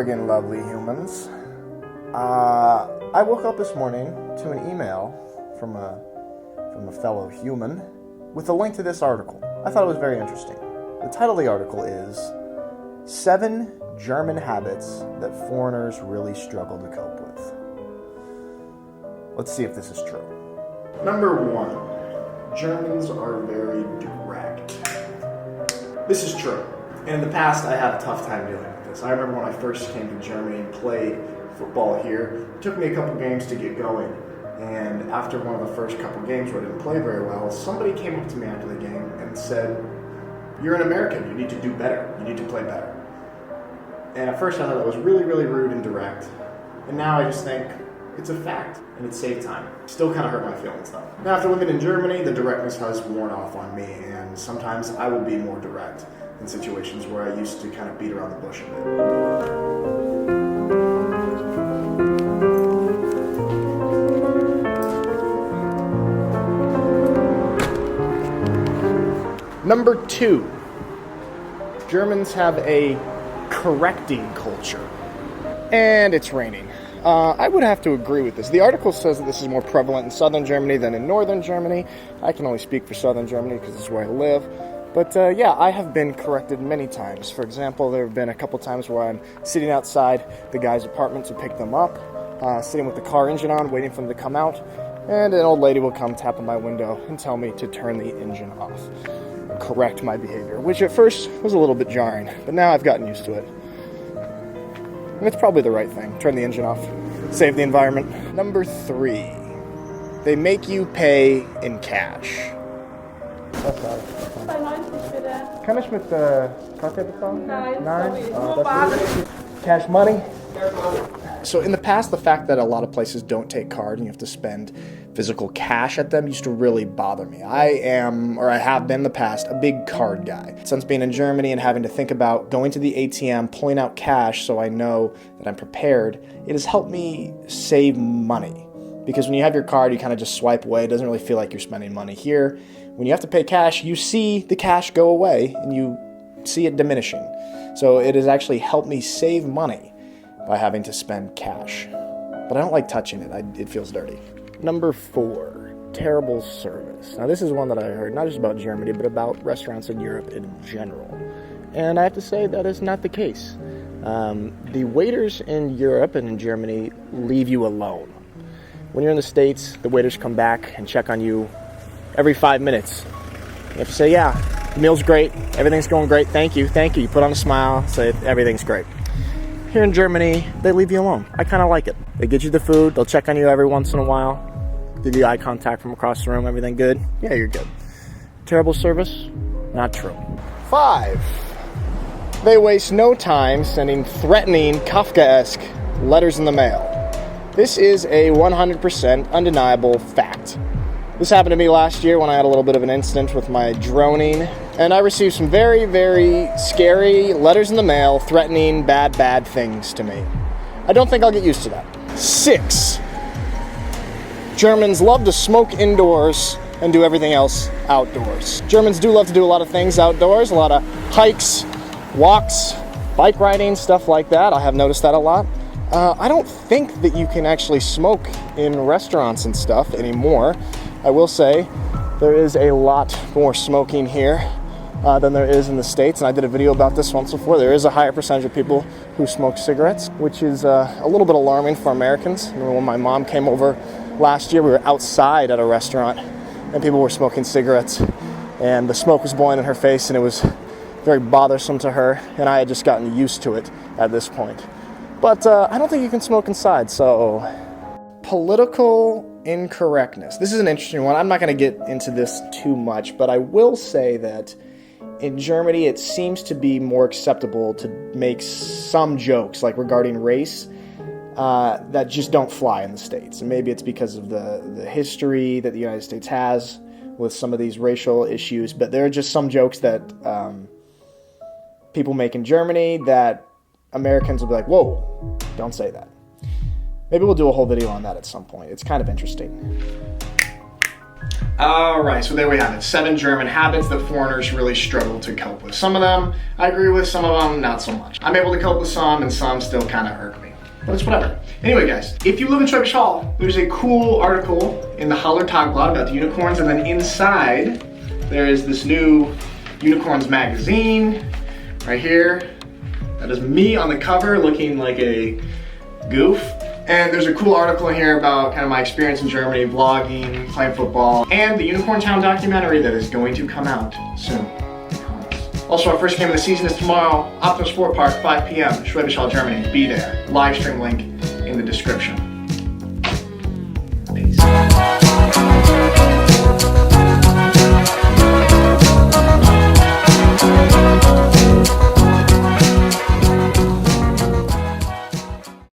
again, lovely humans. I woke up this morning to an email from a fellow human with a link to this article. I thought it was very interesting. The title of the article is 7 German Habits That Foreigners Really Struggle to Cope With. Let's see if this is true. Number 1. Germans are very direct. This is true. And in the past, I had a tough time dealing with this. I remember when I first came to Germany and played football here, it took me a couple games to get going. And after one of the first couple games where I didn't play very well, somebody came up to me after the game and said, "You're an American, you need to do better, you need to play better." And at first I thought that was really, really rude and direct. And now I just think, it's a fact, and it saved time. Still kind of hurt my feelings though. Now after living in Germany, the directness has worn off on me, and sometimes I will be more direct in situations where I used to kind of beat around the bush a bit. Number 2, Germans have a correcting culture. And it's raining. I would have to agree with this. The article says that this is more prevalent in southern Germany than in northern Germany. I can only speak for southern Germany because this is where I live. But yeah, I have been corrected many times. For example, there have been a couple times where I'm sitting outside the guy's apartment to pick them up, sitting with the car engine on, waiting for them to come out, and an old lady will come tap on my window and tell me to turn the engine off. Correct my behavior, which at first was a little bit jarring, but now I've gotten used to it. And it's probably the right thing. Turn the engine off. Save the environment. Number 3. They make you pay in cash. Kann ich mit Karte bezahlen? Nein. Cash money? So in the past, the fact that a lot of places don't take card and you have to spend physical cash at them used to really bother me. I am, or I have been in the past, a big card guy. Since being in Germany and having to think about going to the ATM, pulling out cash so I know that I'm prepared, it has helped me save money. Because when you have your card, you kind of just swipe away. It doesn't really feel like you're spending money. Here, when you have to pay cash, you see the cash go away and you see it diminishing. So it has actually helped me save money by having to spend cash. But I don't like touching it. It feels dirty. Number 4, terrible service. Now this is one that I heard, not just about Germany, but about restaurants in Europe in general. And I have to say that is not the case. The waiters in Europe and in Germany leave you alone. When you're in the States, the waiters come back and check on you every 5 minutes. You have to say, yeah, the meal's great, everything's going great, thank you. You put on a smile, say everything's great. Here in Germany, they leave you alone. I kind of like it. They get you the food, they'll check on you every once in a while, give you eye contact from across the room, everything good? Yeah, you're good. Terrible service? Not true. 5. They waste no time sending threatening, Kafkaesque letters in the mail. This is a 100% undeniable fact. This happened to me last year when I had a little bit of an incident with my droning, and I received some very, very scary letters in the mail threatening bad things to me. I don't think I'll get used to that. 6. Germans love to smoke indoors and do everything else outdoors. Germans do love to do a lot of things outdoors, a lot of hikes, walks, bike riding, stuff like that. I have noticed that a lot. I don't think that you can actually smoke in restaurants and stuff anymore. I will say there is a lot more smoking here than there is in the States, and I did a video about this once before. There is a higher percentage of people who smoke cigarettes, which is a little bit alarming for Americans. I remember when my mom came over last year, we were outside at a restaurant, and people were smoking cigarettes, and the smoke was blowing in her face, and it was very bothersome to her, and I had just gotten used to it at this point. But I don't think you can smoke inside, so... Political incorrectness. This is an interesting one. I'm not going to get into this too much, but I will say that in Germany it seems to be more acceptable to make some jokes, like regarding race, that just don't fly in the States. And maybe it's because of the history that the United States has with some of these racial issues, but there are just some jokes that people make in Germany that Americans will be like, whoa, don't say that. Maybe we'll do a whole video on that at some point. It's kind of interesting. All right, so there we have it. 7 German habits that foreigners really struggle to cope with. Some of them I agree with, some of them not so much. I'm able to cope with some, and some still kind of irk me. But it's whatever. Anyway, guys, if you live in Schwäbisch Hall, there's a cool article in the Haller Tagblatt about the unicorns, and then inside there is this new Unicorns magazine right here. That is me on the cover looking like a goof. And there's a cool article in here about kind of my experience in Germany, vlogging, playing football, and the Unicorn Town documentary that is going to come out soon. I promise. Also, our first game of the season is tomorrow, Optimus Sport Park, 5 p.m., Schwäbisch Hall, Germany. Be there. Live stream link in the description.